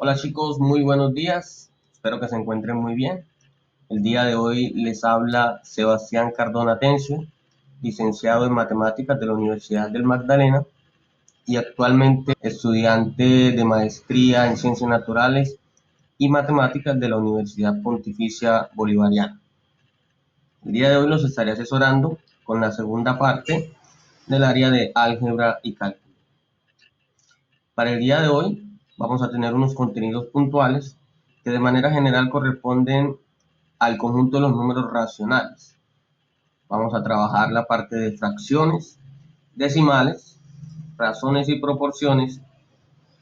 Hola chicos, muy buenos días. Espero que se encuentren muy bien. El día de hoy les habla Sebastián Cardona Atencio, licenciado en Matemáticas de la Universidad del Magdalena y actualmente estudiante de maestría en Ciencias Naturales y Matemáticas de la Universidad Pontificia Bolivariana. El día de hoy los estaré asesorando con la segunda parte del área de álgebra y cálculo. Para el día de hoy vamos a tener unos contenidos puntuales que de manera general corresponden al conjunto de los números racionales. Vamos a trabajar la parte de fracciones, decimales, razones y proporciones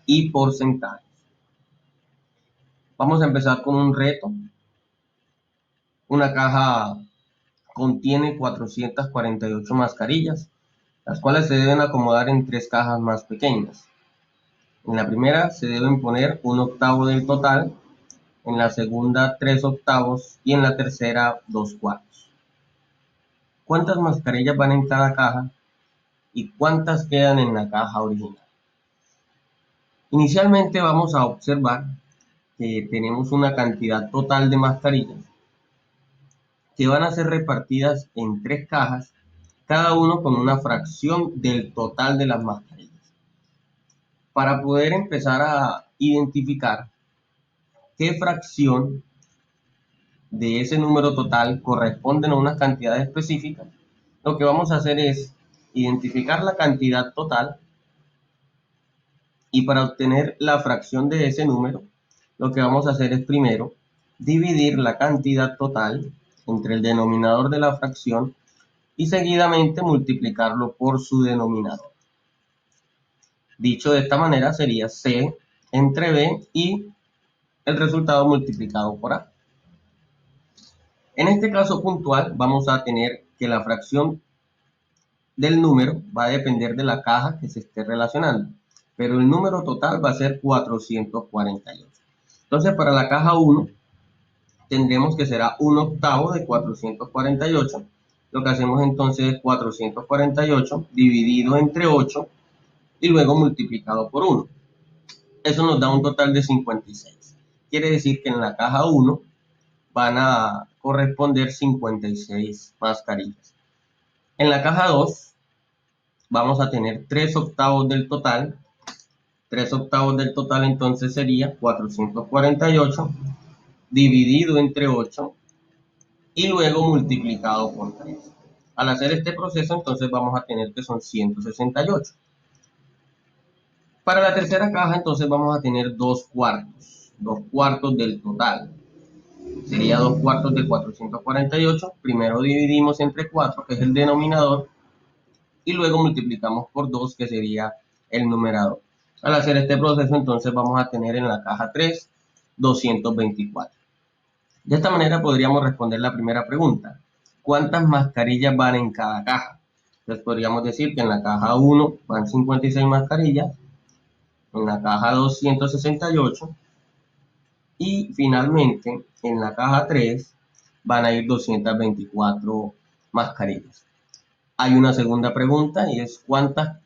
y porcentajes. Vamos a empezar con un reto. Una caja contiene 448 mascarillas, las cuales se deben acomodar en 3 cajas más pequeñas. En la primera se deben poner 1/8 del total, en la segunda 3/8 y en la tercera 2/4. ¿Cuántas mascarillas van en cada caja y cuántas quedan en la caja original? Inicialmente vamos a observar que tenemos una cantidad total de mascarillas que van a ser repartidas en 3 cajas, cada uno con una fracción del total de las mascarillas. Para poder empezar a identificar qué fracción de ese número total corresponden a una cantidad específica, lo que vamos a hacer es identificar la cantidad total y para obtener la fracción de ese número, lo que vamos a hacer es primero dividir la cantidad total entre el denominador de la fracción y seguidamente multiplicarlo por su denominador. Dicho de esta manera sería C entre B y el resultado multiplicado por A. En este caso puntual vamos a tener que la fracción del número va a depender de la caja que se esté relacionando, pero el número total va a ser 448. Entonces para la caja 1 tendremos que será 1/8 de 448. Lo que hacemos entonces es 448 dividido entre 8 y luego multiplicado por 1. Eso nos da un total de 56. Quiere decir que en la caja 1 van a corresponder 56 mascarillas. En la caja 2 vamos a tener 3/8 del total. 3/8 del total entonces sería 448 dividido entre 8 y luego multiplicado por 3. Al hacer este proceso entonces vamos a tener que son 168. Para la tercera caja entonces vamos a tener 2/4 del total. Sería 2/4 de 448. Primero dividimos entre 4, que es el denominador, y luego multiplicamos por 2, que sería el numerador. Al hacer este proceso entonces vamos a tener en la caja 3 224. De esta manera podríamos responder la primera pregunta: ¿cuántas mascarillas van en cada caja? Entonces podríamos decir que en la caja 1 van 56 mascarillas, en la caja 2 168 y finalmente en la caja 3 van a ir 224 mascarillas. Hay una segunda pregunta y es ¿cuántas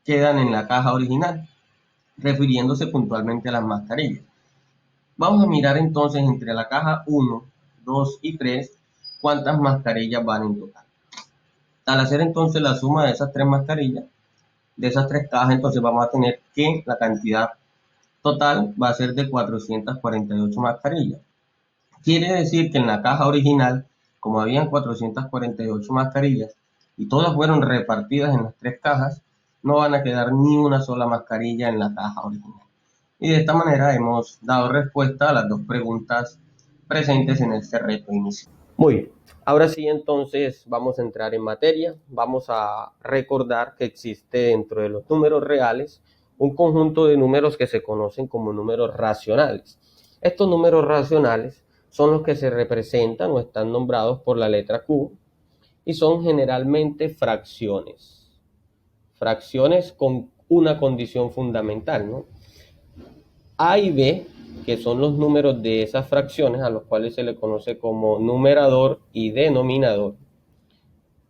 quedan en la caja original? Refiriéndose puntualmente a las mascarillas. Vamos a mirar entonces entre la caja 1, 2 y 3 cuántas mascarillas van en total. Al hacer entonces la suma de esas 3 mascarillas, de esas 3 cajas, entonces vamos a tener que la cantidad total va a ser de 448 mascarillas. Quiere decir que en la caja original, como habían 448 mascarillas y todas fueron repartidas en las 3 cajas, no van a quedar ni una sola mascarilla en la caja original. Y de esta manera hemos dado respuesta a las 2 preguntas presentes en este reto inicial. Muy bien, ahora sí entonces vamos a entrar en materia. Vamos a recordar que existe dentro de los números reales un conjunto de números que se conocen como números racionales. Estos números racionales son los que se representan o están nombrados por la letra Q y son generalmente fracciones. Fracciones con una condición fundamental, ¿no? A y B, que son los números de esas fracciones, a los cuales se le conoce como numerador y denominador,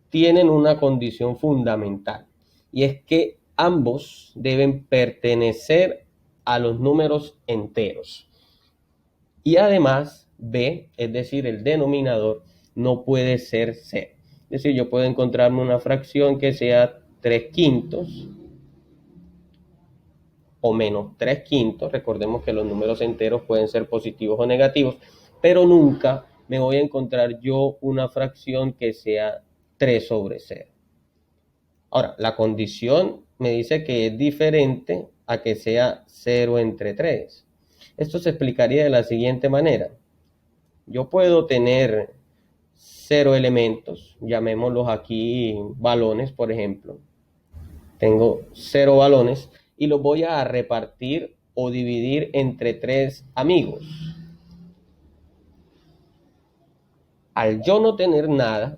tienen una condición fundamental, y es que ambos deben pertenecer a los números enteros. Y además, b, es decir, el denominador, no puede ser 0. Es decir, yo puedo encontrarme una fracción que sea 3/5 o menos 3/5. Recordemos que los números enteros pueden ser positivos o negativos, pero nunca me voy a encontrar yo una fracción que sea 3/0. Ahora, la condición me dice que es diferente a que sea 0 entre 3. Esto se explicaría de la siguiente manera. Yo puedo tener 0 elementos, llamémoslos aquí balones, por ejemplo. Tengo 0 balones y los voy a repartir o dividir entre 3 amigos. Al yo no tener nada,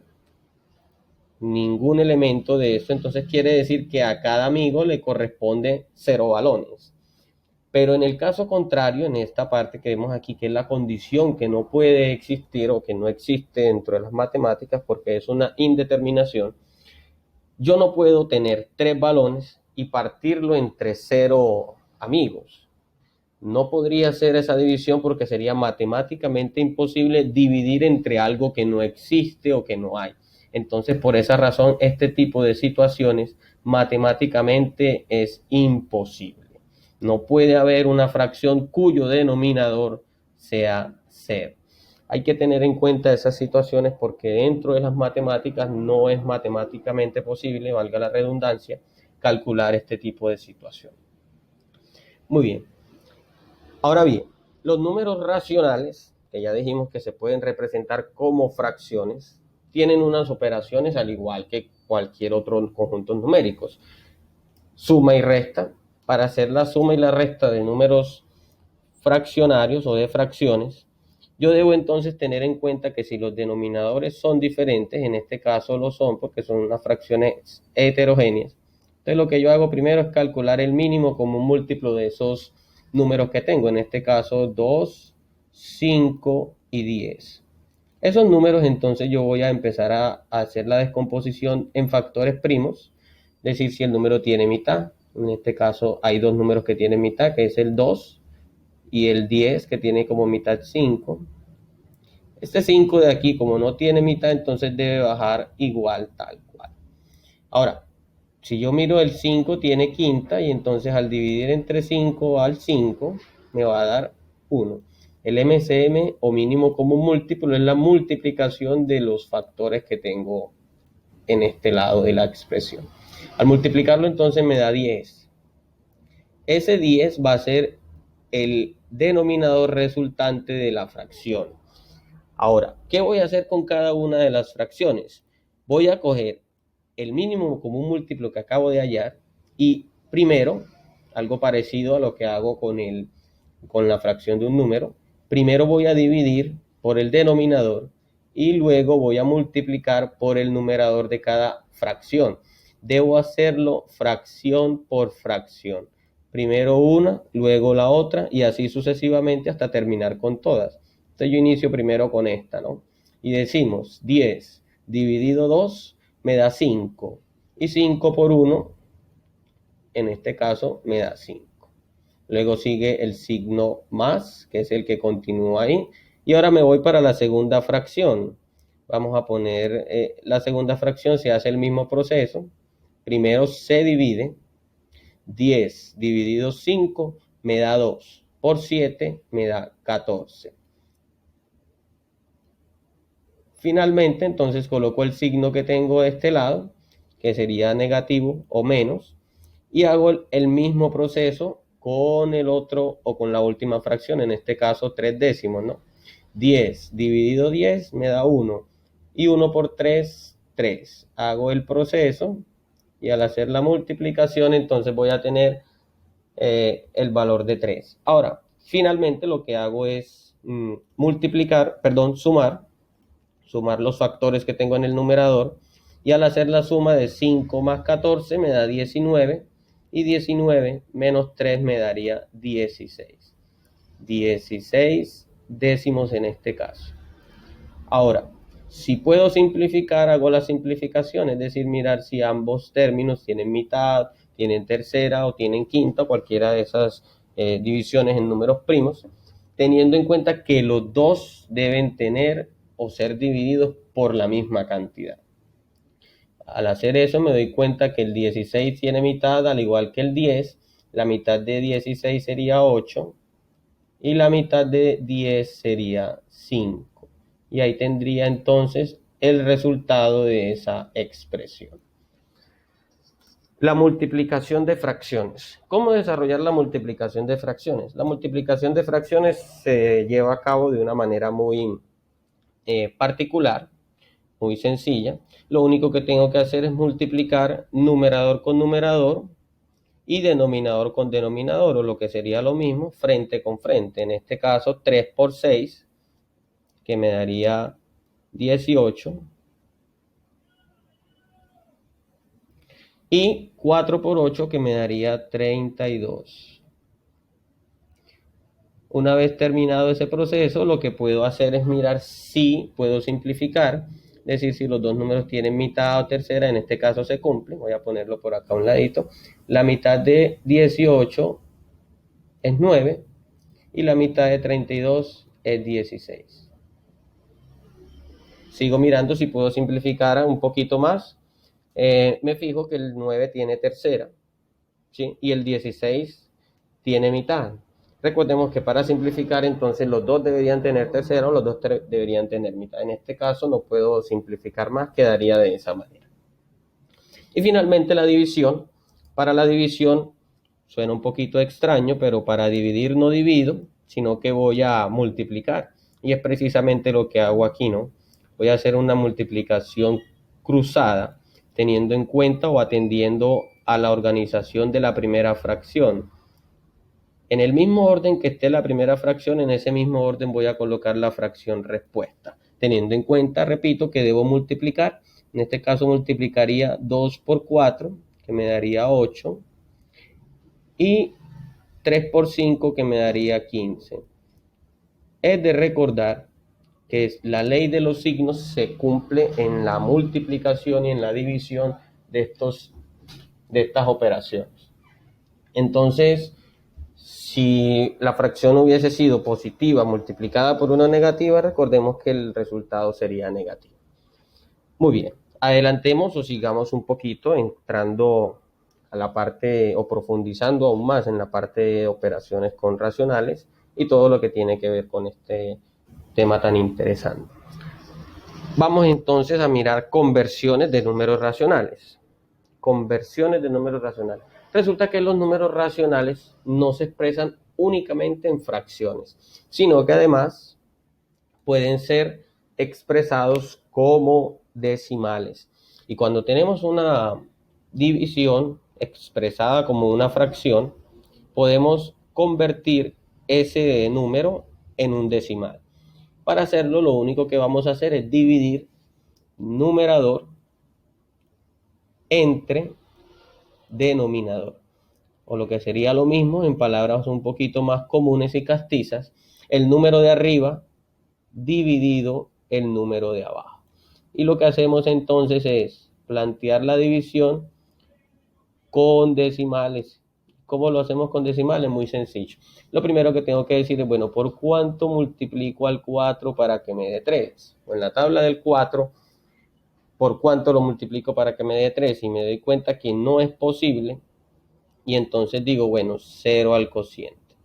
ningún elemento de eso, entonces quiere decir que a cada amigo le corresponde 0 balones. Pero en el caso contrario, en esta parte que vemos aquí, que es la condición que no puede existir o que no existe dentro de las matemáticas porque es una indeterminación, yo no puedo tener 3 balones y partirlo entre 0 amigos. No podría hacer esa división porque sería matemáticamente imposible dividir entre algo que no existe o que no hay. Entonces, por esa razón, este tipo de situaciones matemáticamente es imposible. No puede haber una fracción cuyo denominador sea 0. Hay que tener en cuenta esas situaciones porque dentro de las matemáticas no es matemáticamente posible, valga la redundancia, calcular este tipo de situaciones. Muy bien. Ahora bien, los números racionales, que ya dijimos que se pueden representar como fracciones, tienen unas operaciones al igual que cualquier otro conjunto numéricos. Suma y resta. Para hacer la suma y la resta de números fraccionarios o de fracciones, yo debo entonces tener en cuenta que si los denominadores son diferentes, en este caso lo son porque son unas fracciones heterogéneas, entonces lo que yo hago primero es calcular el mínimo como un múltiplo de esos números que tengo, en este caso 2, 5 y 10. Esos números entonces yo voy a empezar a hacer la descomposición en factores primos, es decir, si el número tiene mitad, en este caso hay dos números que tienen mitad, que es el 2 y el 10, que tiene como mitad 5. Este 5 de aquí, como no tiene mitad, entonces debe bajar igual, tal cual. Ahora, si yo miro el 5 tiene quinta y entonces al dividir entre 5 al 5 me va a dar 1. El MCM o mínimo común múltiplo es la multiplicación de los factores que tengo en este lado de la expresión. Al multiplicarlo entonces me da 10. Ese 10 va a ser el denominador resultante de la fracción. Ahora, ¿qué voy a hacer con cada una de las fracciones? Voy a coger el mínimo común múltiplo que acabo de hallar y primero, algo parecido a lo que hago con la fracción de un número, primero voy a dividir por el denominador y luego voy a multiplicar por el numerador de cada fracción. Debo hacerlo fracción por fracción. Primero una, luego la otra y así sucesivamente hasta terminar con todas. Entonces yo inicio primero con esta, ¿no? Y decimos 10 dividido 2 me da 5. Y 5 por 1, en este caso, me da 5. Luego sigue el signo más, que es el que continúa ahí. Y ahora me voy para la segunda fracción. Vamos a poner la segunda fracción, se hace el mismo proceso. Primero se divide. 10 dividido 5 me da 2. Por 7 me da 14. Finalmente, entonces coloco el signo que tengo de este lado, que sería negativo o menos, y hago el mismo proceso con el otro o con la última fracción, en este caso 3 décimos, ¿no? 10 dividido 10 me da 1, y 1 por 3, 3. Hago el proceso, y al hacer la multiplicación, entonces voy a tener el valor de 3. Ahora, finalmente lo que hago es sumar los factores que tengo en el numerador y al hacer la suma de 5 más 14 me da 19 y 19 menos 3 me daría 16. 16 décimos en este caso. Ahora, si puedo simplificar, hago la simplificación, es decir, mirar si ambos términos tienen mitad, tienen tercera o tienen quinta, cualquiera de esas divisiones en números primos, teniendo en cuenta que los dos deben tener o ser divididos por la misma cantidad. Al hacer eso me doy cuenta que el 16 tiene mitad al igual que el 10, la mitad de 16 sería 8 y la mitad de 10 sería 5. Y ahí tendría entonces el resultado de esa expresión. La multiplicación de fracciones. ¿Cómo desarrollar la multiplicación de fracciones? La multiplicación de fracciones se lleva a cabo de una manera muy particular, muy sencilla. Lo único que tengo que hacer es multiplicar numerador con numerador y denominador con denominador, o lo que sería lo mismo, frente con frente. En este caso, 3 por 6, que me daría 18. Y 4 por 8, que me daría 32. Una vez terminado ese proceso, lo que puedo hacer es mirar si puedo simplificar, es decir, si los dos números tienen mitad o tercera, en este caso se cumple. Voy a ponerlo por acá a un ladito. La mitad de 18 es 9 y la mitad de 32 es 16. Sigo mirando si puedo simplificar un poquito más. Me fijo que el 9 tiene tercera, ¿sí? Y el 16 tiene mitad. Recordemos que para simplificar, entonces los dos deberían tener tercera o los dos deberían tener mitad. En este caso no puedo simplificar más, quedaría de esa manera. Y finalmente la división. Para la división suena un poquito extraño, pero para dividir no divido, sino que voy a multiplicar. Y es precisamente lo que hago aquí, ¿no? Voy a hacer una multiplicación cruzada, teniendo en cuenta o atendiendo a la organización de la primera fracción. En el mismo orden que esté la primera fracción, en ese mismo orden voy a colocar la fracción respuesta, teniendo en cuenta, repito, que debo multiplicar. En este caso multiplicaría 2 por 4, que me daría 8, y 3 por 5, que me daría 15. Es de recordar que la ley de los signos se cumple en la multiplicación y en la división de estas operaciones. Entonces, si la fracción hubiese sido positiva multiplicada por una negativa, recordemos que el resultado sería negativo. Muy bien, adelantemos o sigamos un poquito entrando a la parte o profundizando aún más en la parte de operaciones con racionales y todo lo que tiene que ver con este tema tan interesante. Vamos entonces a mirar conversiones de números racionales. Conversiones de números racionales. Resulta que los números racionales no se expresan únicamente en fracciones, sino que además pueden ser expresados como decimales. Y cuando tenemos una división expresada como una fracción, podemos convertir ese número en un decimal. Para hacerlo, lo único que vamos a hacer es dividir numerador entre denominador, o lo que sería lo mismo en palabras un poquito más comunes y castizas, el número de arriba dividido el número de abajo. Y lo que hacemos entonces es plantear la división con decimales. ¿Cómo lo hacemos con decimales? Muy sencillo. Lo primero que tengo que decir es, bueno, ¿por cuánto multiplico al 4 para que me dé 3? O en la tabla del 4, ¿por cuánto lo multiplico para que me dé 3? Y me doy cuenta que no es posible. Y entonces digo, bueno, 0 al cociente.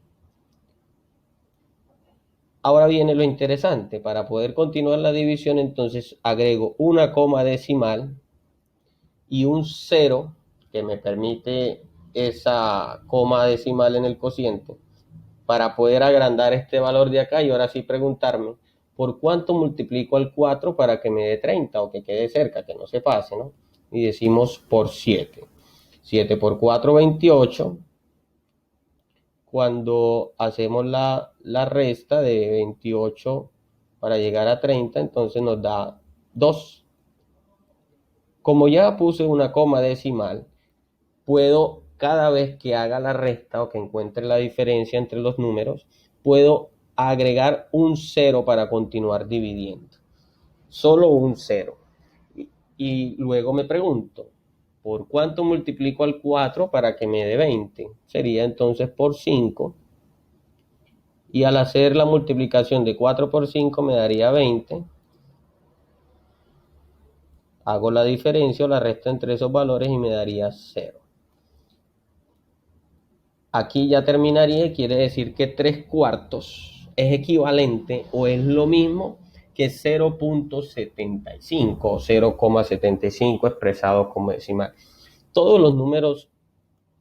Ahora viene lo interesante. Para poder continuar la división, entonces agrego una coma decimal y un 0 que me permite esa coma decimal en el cociente para poder agrandar este valor de acá y ahora sí preguntarme por cuánto multiplico al 4 para que me dé 30 o que quede cerca, que no se pase, ¿no? Y decimos por 7. 7 por 4, 28. Cuando hacemos la resta de 28 para llegar a 30, entonces nos da 2. Como ya puse una coma decimal, puedo, cada vez que haga la resta o que encuentre la diferencia entre los números, puedo agregar un 0 para continuar dividiendo. Solo un 0. Y luego me pregunto, ¿por cuánto multiplico al 4 para que me dé 20? Sería entonces por 5. Y al hacer la multiplicación de 4 por 5 me daría 20. Hago la diferencia o la resta entre esos valores y me daría 0. Aquí ya terminaría y quiere decir que 3 cuartos es equivalente o es lo mismo que 0.75 o 0,75 expresado como decimal. Todos los números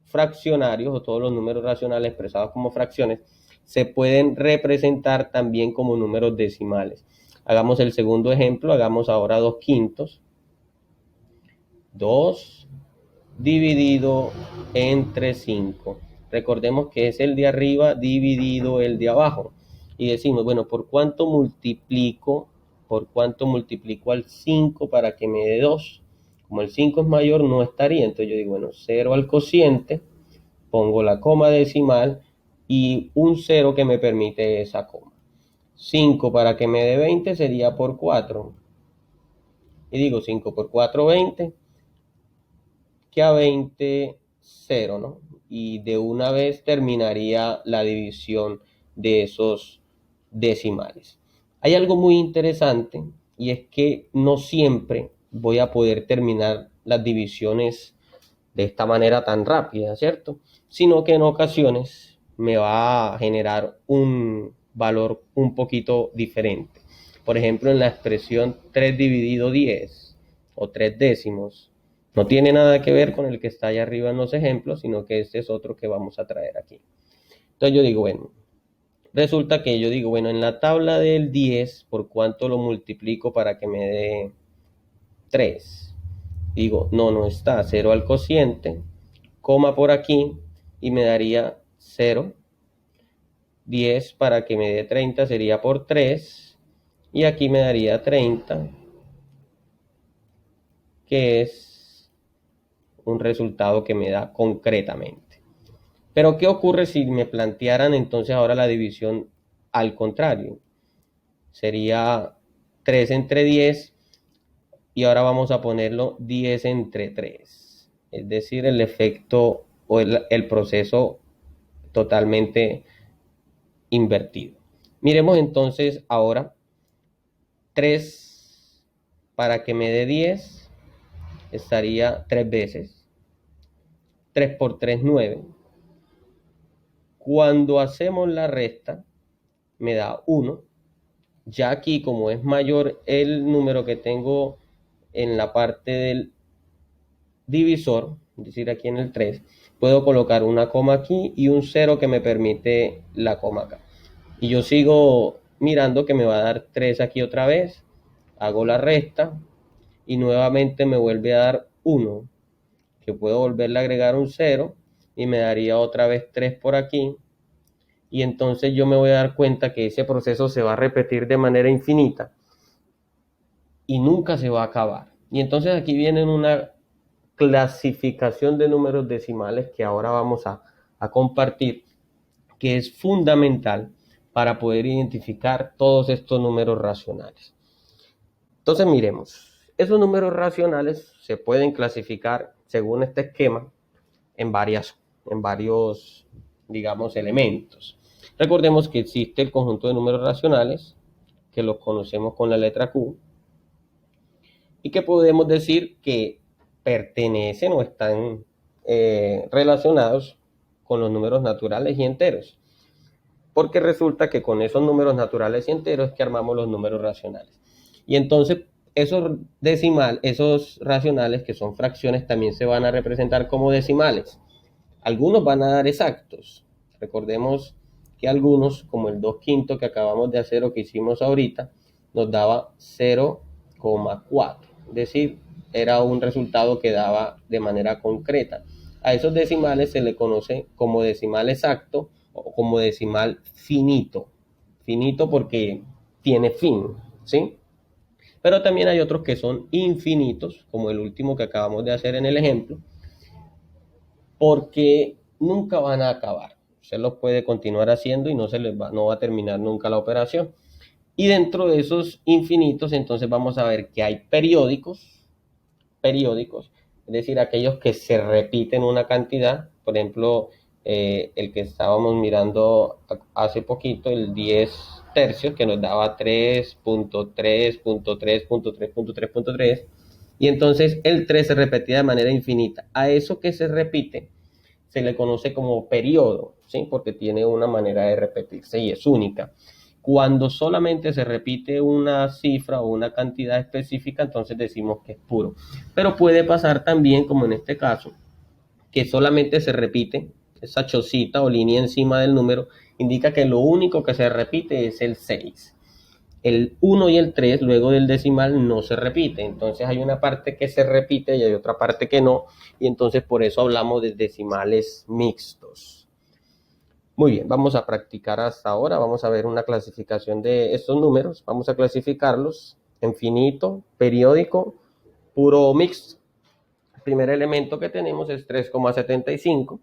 fraccionarios o todos los números racionales expresados como fracciones se pueden representar también como números decimales. Hagamos el segundo ejemplo, hagamos ahora 2 quintos. 2 dividido entre 5. Recordemos que es el de arriba dividido el de abajo. Y decimos, bueno, ¿por cuánto multiplico al 5 para que me dé 2? Como el 5 es mayor, no estaría. Entonces yo digo, bueno, 0 al cociente, pongo la coma decimal y un 0 que me permite esa coma. 5 para que me dé 20 sería por 4. Y digo 5 por 4, 20. Que a 20, 0, ¿no? Y de una vez terminaría la división de esos decimales. Hay algo muy interesante y es que no siempre voy a poder terminar las divisiones de esta manera tan rápida, ¿cierto? Sino que en ocasiones me va a generar un valor un poquito diferente. Por ejemplo, en la expresión 3 dividido 10 o 3 décimos, no tiene nada que ver con el que está allá arriba en los ejemplos, sino que este es otro que vamos a traer aquí. Entonces yo digo, bueno, resulta que yo digo, bueno, en la tabla del 10, ¿por cuánto lo multiplico para que me dé 3? Digo, no está, 0 al cociente, coma por aquí y me daría 0. 10 para que me dé 30 sería por 3 y aquí me daría 30, que es un resultado que me da concretamente. Pero ¿qué ocurre si me plantearan entonces ahora la división al contrario? Sería 3 entre 10 y ahora vamos a ponerlo 10 entre 3. Es decir, el efecto o el proceso totalmente invertido. Miremos entonces ahora 3 para que me dé 10 estaría 3 veces. 3 por 3, 9. Cuando hacemos la resta, me da 1. Ya aquí, como es mayor el número que tengo en la parte del divisor, es decir, aquí en el 3, puedo colocar una coma aquí y un 0 que me permite la coma acá. Y yo sigo mirando que me va a dar 3 aquí otra vez. Hago la resta y nuevamente me vuelve a dar 1, que puedo volverle a agregar un 0 y me daría otra vez 3 por aquí. Y entonces yo me voy a dar cuenta que ese proceso se va a repetir de manera infinita y nunca se va a acabar. Y entonces aquí viene una clasificación de números decimales que ahora vamos a compartir, que es fundamental para poder identificar todos estos números racionales. Entonces miremos, esos números racionales se pueden clasificar según este esquema en varios, digamos, elementos. Recordemos que existe el conjunto de números racionales, que los conocemos con la letra Q, y que podemos decir que pertenecen o están relacionados con los números naturales y enteros. Porque resulta que con esos números naturales y enteros es que armamos los números racionales. Y entonces esos racionales que son fracciones también se van a representar como decimales. Algunos van a dar exactos. Recordemos que algunos, como el 2 quintos que acabamos de hacer o que hicimos ahorita, nos daba 0,4. Es decir, era un resultado que daba de manera concreta. A esos decimales se le conoce como decimal exacto o como decimal finito. Finito porque tiene fin, ¿sí? Pero también hay otros que son infinitos, como el último que acabamos de hacer en el ejemplo, porque nunca van a acabar. Usted los puede continuar haciendo y no va a terminar nunca la operación. Y dentro de esos infinitos, entonces vamos a ver que hay periódicos es decir, aquellos que se repiten una cantidad, por ejemplo, el que estábamos mirando hace poquito, el 10 tercios, que nos daba 3.3.3.3.3.3.3, y entonces el 3 se repetía de manera infinita. A eso que se repite se le conoce como periodo, ¿sí? Porque tiene una manera de repetirse y es única. Cuando solamente se repite una cifra o una cantidad específica, entonces decimos que es puro. Pero puede pasar también, como en este caso, que solamente se repite esa chocita o línea encima del número, indica que lo único que se repite es el 6. El 1 y el 3 luego del decimal no se repite, entonces hay una parte que se repite y hay otra parte que no, y entonces por eso hablamos de decimales mixtos. Muy bien, vamos a practicar hasta ahora, vamos a ver una clasificación de estos números, vamos a clasificarlos en finito, periódico, puro o mixto. El primer elemento que tenemos es 3,75.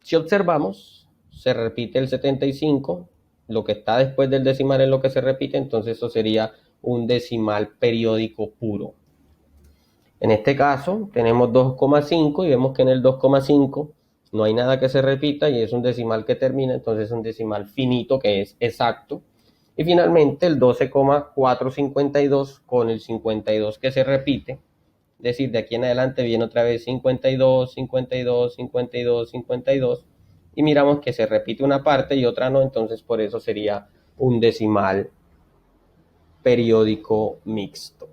Si observamos, se repite el 75, lo que está después del decimal es lo que se repite, entonces eso sería un decimal periódico puro. En este caso tenemos 2,5 y vemos que en el 2,5 no hay nada que se repita y es un decimal que termina, entonces es un decimal finito que es exacto. Y finalmente el 12,452 con el 52 que se repite, es decir, de aquí en adelante viene otra vez 52, 52, 52, 52, y miramos que se repite una parte y otra no, entonces por eso sería un decimal periódico mixto.